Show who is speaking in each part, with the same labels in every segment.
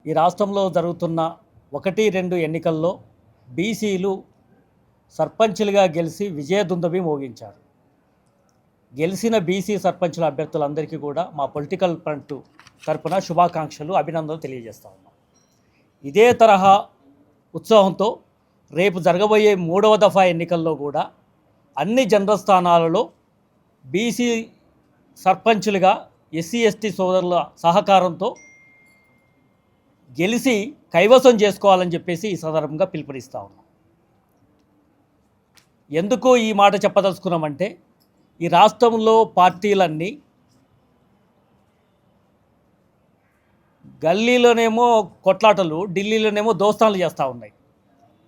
Speaker 1: ఈ రాష్ట్రంలో జరుగుతున్న 1-2 ఎన్నికల్లో బీసీలు సర్పంచులుగా గెలిచి విజయదుందుభి మోగించారు. గెలిచిన బీసీ సర్పంచుల అభ్యర్థులందరికీ కూడా మా పొలిటికల్ ఫ్రంట్ తరపున శుభాకాంక్షలు, అభినందనలు తెలియజేస్తా ఉన్నాం. ఇదే తరహా ఉత్సాహంతో రేపు జరగబోయే 3వ దఫా ఎన్నికల్లో కూడా అన్ని జనరల్ స్థానాలలో బీసీ సర్పంచులుగా ఎస్సీ ఎస్టీ సోదరుల సహకారంతో గెలిచి కైవసం చేసుకోవాలని చెప్పేసి ఈ సందర్భంగా పిలుపునిస్తా ఉన్నాం. ఎందుకు ఈ మాట చెప్పదలుచుకున్నామంటే, ఈ రాష్ట్రంలో పార్టీలన్నీ గల్లీలోనేమో కొట్లాటలు, ఢిల్లీలోనేమో దోస్తాన్లు చేస్తూ ఉన్నాయి.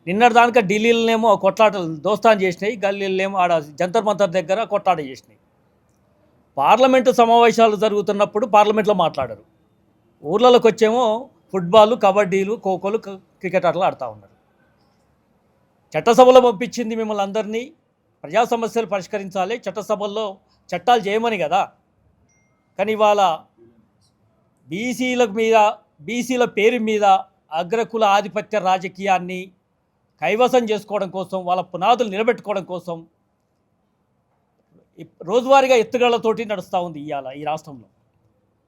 Speaker 1: నిన్నటిదానిక ఢిల్లీలోనేమో కొట్లాటలు దోస్తాన్ చేసినాయి, గల్లీలోనేమో ఆడ జంతర్ మంతర్ దగ్గర కొట్లాట చేసినాయి. పార్లమెంటు సమావేశాలు జరుగుతున్నప్పుడు పార్లమెంట్లో మాట్లాడరు, ఊర్లలోకి వచ్చేమో ఫుట్బాల్, కబడ్డీలు, ఖోఖోలు, క్రికెట్ ఆటలు ఆడుతూ ఉన్నారు. చట్టసభలో పంపించింది మిమ్మల్ని అందరినీ ప్రజా సమస్యలు పరిష్కరించాలి, చట్టసభల్లో చట్టాలు చేయమని కదా. కానీ ఇవాళ బీసీల పేరు మీద అగ్రకుల ఆధిపత్య రాజకీయాన్ని కైవసం చేసుకోవడం కోసం, వాళ్ళ పునాదులు నిలబెట్టుకోవడం కోసం రోజువారీగా ఎత్తుగడలతోటి నడుస్తూ ఉంది ఇవాళ ఈ రాష్ట్రంలో.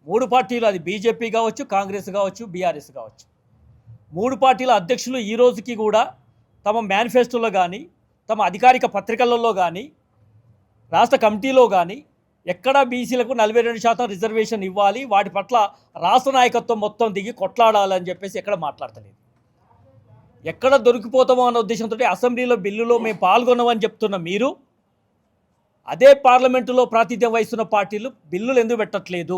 Speaker 1: 3 పార్టీలు, అది బీజేపీ కావచ్చు, కాంగ్రెస్ కావచ్చు, బీఆర్ఎస్ కావచ్చు, 3 పార్టీల అధ్యక్షులు ఈ రోజుకి కూడా తమ మేనిఫెస్టోలో కానీ, తమ అధికారిక పత్రికలలో కానీ, రాష్ట్ర కమిటీలో కానీ ఎక్కడా బీసీలకు 42% రిజర్వేషన్ ఇవ్వాలి, వాటి పట్ల రాష్ట్ర నాయకత్వం మొత్తం దిగి కొట్లాడాలని చెప్పేసి ఎక్కడ మాట్లాడతలేదు. ఎక్కడ దొరికిపోతామో అన్న ఉద్దేశంతో అసెంబ్లీలో బిల్లులో మేము పాల్గొన్నామని చెప్తున్న మీరు, అదే పార్లమెంటులో ప్రాతినిధ్యం వహిస్తున్న పార్టీలు బిల్లులు ఎందుకు పెట్టట్లేదు?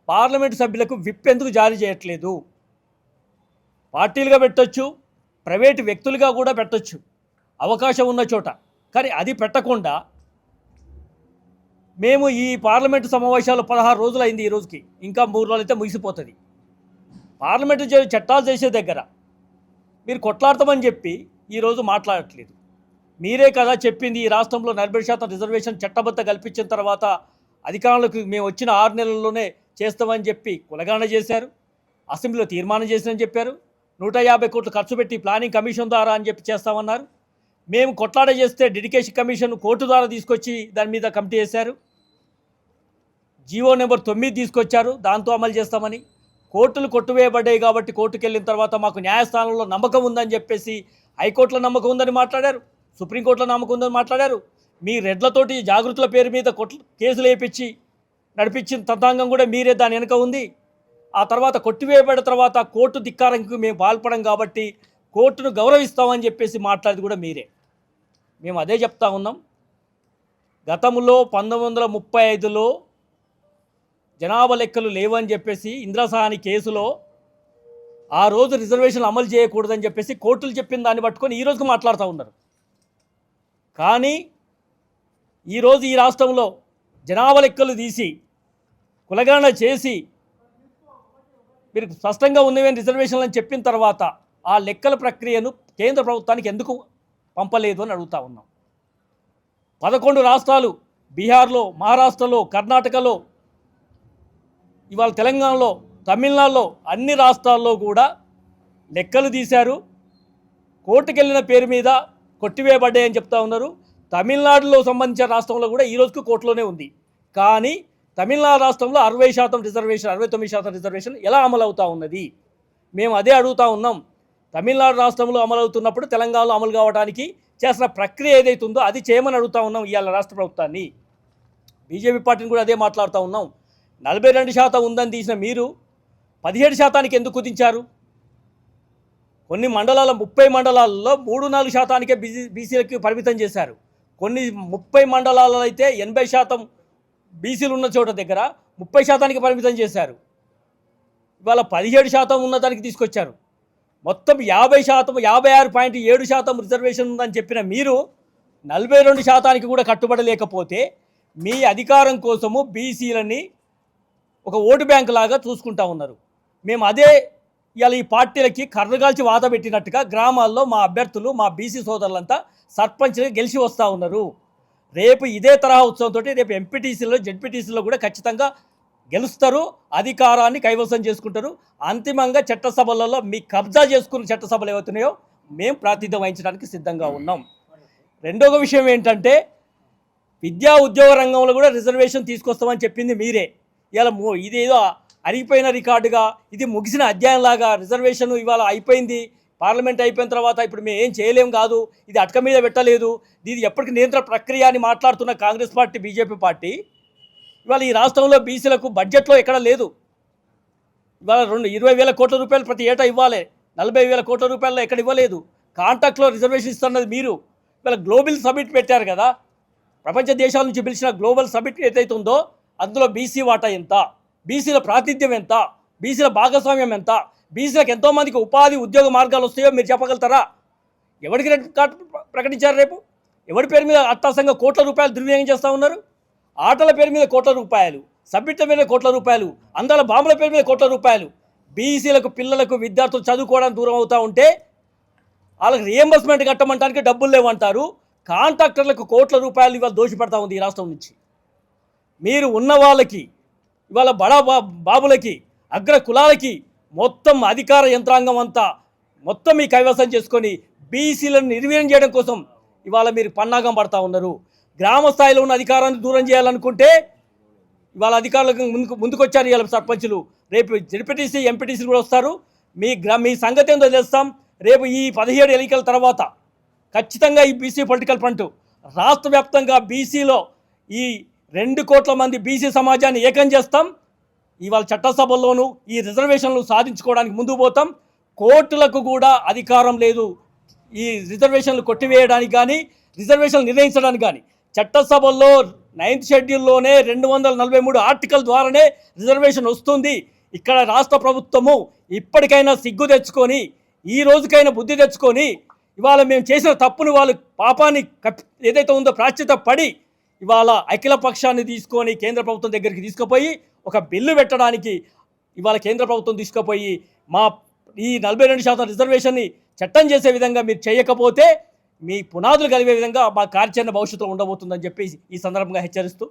Speaker 1: పార్లమెంటు సభ్యులకు విప్ ఎందుకు జారీ చేయట్లేదు? పార్టీలుగా పెట్టొచ్చు, ప్రైవేటు వ్యక్తులుగా కూడా పెట్టొచ్చు అవకాశం ఉన్న చోట. కానీ అది పెట్టకుండా మేము ఈ పార్లమెంటు సమావేశాలు 16 రోజులు అయింది, ఈ రోజుకి ఇంకా 3 రోజులు అయితే ముగిసిపోతుంది. పార్లమెంటు చట్టాలు చేసే దగ్గర మీరు కొట్లాడతామని చెప్పి ఈరోజు మాట్లాడట్లేదు. మీరే కదా చెప్పింది, ఈ రాష్ట్రంలో 40% రిజర్వేషన్ చట్టబద్ధ కల్పించిన తర్వాత అధికారులకు మేము వచ్చిన 6 నెలల్లోనే చేస్తామని చెప్పి కులగాన చేశారు. అసెంబ్లీలో తీర్మానం చేసినని చెప్పారు. 150 కోట్లు ఖర్చు పెట్టి ప్లానింగ్ కమిషన్ ద్వారా అని చెప్పి చేస్తామన్నారు. మేము కొట్లాట చేస్తే డెడికేషన్ కమిషన్ కోర్టు ద్వారా తీసుకొచ్చి దాని మీద కమిటీ చేశారు. జీవో నెంబర్ 9 తీసుకొచ్చారు, దాంతో అమలు చేస్తామని. కోర్టులు కొట్టువేయబడ్డాయి కాబట్టి కోర్టుకు వెళ్ళిన తర్వాత మాకు న్యాయస్థానంలో నమ్మకం ఉందని చెప్పేసి హైకోర్టులో నమ్మకం ఉందని మాట్లాడారు, సుప్రీంకోర్టులో నమ్మకం ఉందని మాట్లాడారు. మీ రెడ్లతోటి జాగృతుల పేరు మీద కేసులు వేయించి నడిపించిన తతంగం కూడా మీరే దాని వెనుక ఉంది. ఆ తర్వాత కొట్టివేయబడిన తర్వాత కోర్టు ధిక్కారంకు మేము పాల్పడం కాబట్టి కోర్టును గౌరవిస్తామని చెప్పేసి మాట్లాడేది కూడా మీరే. మేము అదే చెప్తా ఉన్నాం. గతంలో 1935లో జనాభా లెక్కలు లేవని చెప్పేసి ఇంద్రసాని కేసులో ఆ రోజు రిజర్వేషన్లు అమలు చేయకూడదని చెప్పేసి కోర్టులు చెప్పిన దాన్ని పట్టుకొని ఈ రోజుకు మాట్లాడుతూ ఉన్నారు. కానీ ఈరోజు ఈ రాష్ట్రంలో జనాభా లెక్కలు తీసి కులగణన చేసి మీరు స్పష్టంగా ఉన్నవేం రిజర్వేషన్లు అని చెప్పిన తర్వాత ఆ లెక్కల ప్రక్రియను కేంద్ర ప్రభుత్వానికి ఎందుకు పంపలేదు అని అడుగుతూ ఉన్నాం. 11 రాష్ట్రాలు, బీహార్లో, మహారాష్ట్రలో, కర్ణాటకలో, ఇవాళ తెలంగాణలో, తమిళనాడులో, అన్ని రాష్ట్రాల్లో కూడా లెక్కలు తీశారు. కోర్టుకెళ్ళిన పేరు మీద కొట్టివేయబడ్డాయని చెప్తా ఉన్నారు. తమిళనాడులో సంబంధించిన రాష్ట్రంలో కూడా ఈ రోజుకు కోర్టులోనే ఉంది. కానీ తమిళనాడు రాష్ట్రంలో 60% రిజర్వేషన్, 69% రిజర్వేషన్ ఎలా అమలు అవుతూ ఉన్నది? మేము అదే అడుగుతూ ఉన్నాం. తమిళనాడు రాష్ట్రంలో అమలు అవుతున్నప్పుడు తెలంగాణలో అమలు కావడానికి చేసిన ప్రక్రియ ఏదైతుందో అది చేయమని అడుగుతూ ఉన్నాం ఇవాళ రాష్ట్ర ప్రభుత్వాన్ని. బీజేపీ పార్టీని కూడా అదే మాట్లాడుతూ ఉన్నాం. 42% ఉందని తీసిన మీరు 17% ఎందుకు కుదించారు? కొన్ని మండలాల 30 మండలాల్లో 3-4%కే బీసీలకి పరిమితం చేశారు. కొన్ని 30 మండలాలలో అయితే 80% బీసీలు ఉన్న చోట దగ్గర 30%కి పరిమితం చేశారు. ఇవాళ 17% ఉన్నదానికి తీసుకొచ్చారు. మొత్తం 50%, 56.7% రిజర్వేషన్ ఉందని చెప్పిన మీరు 42%కి కూడా కట్టుబడలేకపోతే మీ అధికారం కోసము బీసీలని ఒక ఓటు బ్యాంకు లాగా చూసుకుంటా ఉన్నారు. మేము అదే ఇవాళ ఈ పార్టీలకి కర్రగాల్చి వాత పెట్టినట్టుగా గ్రామాల్లో మా అభ్యర్థులు, మా బీసీ సోదరులంతా సర్పంచ్గా గెలిచి వస్తూ ఉన్నారు. రేపు ఇదే తరహా ఉత్సవంతో రేపు ఎంపీటీసీలో, జెడ్పీటీసీలో కూడా ఖచ్చితంగా గెలుస్తారు, అధికారాన్ని కైవసం చేసుకుంటారు. అంతిమంగా చట్టసభలలో మీ కబ్జా చేసుకున్న చట్టసభలు ఏవైతున్నాయో మేము ప్రాతినిధ్యం వహించడానికి సిద్ధంగా ఉన్నాం. రెండవ విషయం ఏంటంటే విద్యా ఉద్యోగ రంగంలో కూడా రిజర్వేషన్ తీసుకొస్తామని చెప్పింది మీరే. ఇలా ఇదేదో అరిగిపోయిన రికార్డుగా, ఇది ముగిసిన అధ్యాయంలాగా రిజర్వేషన్ ఇవాళ అయిపోయింది, పార్లమెంట్ అయిపోయిన తర్వాత ఇప్పుడు మేము ఏం చేయలేం కాదు, ఇది అటక మీద పెట్టలేదు, ఇది ఎప్పటికీ నియంత్రణ ప్రక్రియ అని మాట్లాడుతున్న కాంగ్రెస్ పార్టీ, బీజేపీ పార్టీ ఇవాళ ఈ రాష్ట్రంలో బీసీలకు బడ్జెట్లో ఎక్కడ లేదు. ఇవాళ 20,000 కోట్ల రూపాయలు ప్రతి ఏటా ఇవ్వాలి, 40,000 కోట్ల రూపాయల్లో ఎక్కడ ఇవ్వలేదు. కాంట్రాక్ట్లో రిజర్వేషన్ ఇస్తున్నది మీరు. ఇవాళ గ్లోబల్ సమిట్ పెట్టారు కదా, ప్రపంచ దేశాల నుంచి పిలిచిన గ్లోబల్ సమిట్ ఏదైతే ఉందో అందులో బీసీ వాటా ఎంత, బీసీల ప్రాతినిధ్యం ఎంత, బీసీల భాగస్వామ్యం ఎంత, బీసీలకు ఎంతోమందికి ఉపాధి ఉద్యోగ మార్గాలు వస్తాయో మీరు చెప్పగలుగుతారా? ఎవరికి రెడ్ కార్డు ప్రకటించారు? రేపు ఎవరి పేరు మీద అట్టాసంగా కోట్ల రూపాయలు దుర్వినియోగం చేస్తూ ఉన్నారు? ఆటల పేరు మీద కోట్ల రూపాయలు, సబ్మిట్ల మీద కోట్ల రూపాయలు, అందాల బాంబుల పేరు మీద కోట్ల రూపాయలు. బీసీలకు, పిల్లలకు, విద్యార్థులు చదువుకోవడానికి దూరం అవుతూ ఉంటే వాళ్ళకి రియంబర్స్మెంట్ కట్టమంటానికి డబ్బులు లేవంటారు. కాంట్రాక్టర్లకు కోట్ల రూపాయలు ఇవాళ దోషిపెడతా ఉంది ఈ రాష్ట్రం నుంచి. మీరు ఉన్న వాళ్ళకి, ఇవాళ బడా బాబులకి, అగ్ర కులాలకి మొత్తం అధికార యంత్రాంగం అంతా మొత్తం మీ కైవసం చేసుకొని బీసీలను నిర్వీర్యం చేయడం కోసం ఇవాళ మీరు పన్నాగం పడతా ఉన్నారు. గ్రామ స్థాయిలో ఉన్న అధికారాన్ని దూరం చేయాలనుకుంటే ఇవాళ అధికారులకు ముందుకొచ్చారు ఇవాళ సర్పంచులు. రేపు జెడ్పీటీసీ, ఎంపీటీసీలు కూడా వస్తారు. మీ సంగతి ఏందో తెలుస్తాం. రేపు ఈ 17 ఎన్నికల తర్వాత ఖచ్చితంగా ఈ బీసీ పొలిటికల్ ఫ్రంట్ రాష్ట్ర వ్యాప్తంగా బీసీలో ఈ 2 కోట్ల మంది బీసీ సమాజాన్ని ఏకం చేస్తాం. ఇవాళ చట్టసభల్లోనూ ఈ రిజర్వేషన్లు సాధించుకోవడానికి ముందుకు పోతాం. కోర్టులకు కూడా అధికారం లేదు ఈ రిజర్వేషన్లు కొట్టివేయడానికి కానీ, రిజర్వేషన్లు నిర్ణయించడానికి కానీ. చట్టసభల్లో 9th షెడ్యూల్లోనే 243 ఆర్టికల్ ద్వారానే రిజర్వేషన్ వస్తుంది. ఇక్కడ రాష్ట్ర ప్రభుత్వము ఇప్పటికైనా సిగ్గు తెచ్చుకొని, ఈ రోజుకైనా బుద్ధి తెచ్చుకొని, ఇవాళ మేము చేసిన తప్పును, వాళ్ళు పాపాన్ని ఏదైతే ఉందో ప్రాశ్చిత పడి ఇవాళ అఖిల పక్షాన్ని తీసుకొని కేంద్ర ప్రభుత్వం దగ్గరికి తీసుకుపోయి ఒక బిల్లు పెట్టడానికి ఇవాళ కేంద్ర ప్రభుత్వం తీసుకుపోయి ఈ 42% రిజర్వేషన్ని చట్టం చేసే విధంగా మీరు చేయకపోతే మీ పునాదులు కలిగే విధంగా మా కార్యాచరణ భవిష్యత్తులో ఉండబోతుందని చెప్పి ఈ సందర్భంగా హెచ్చరిస్తూ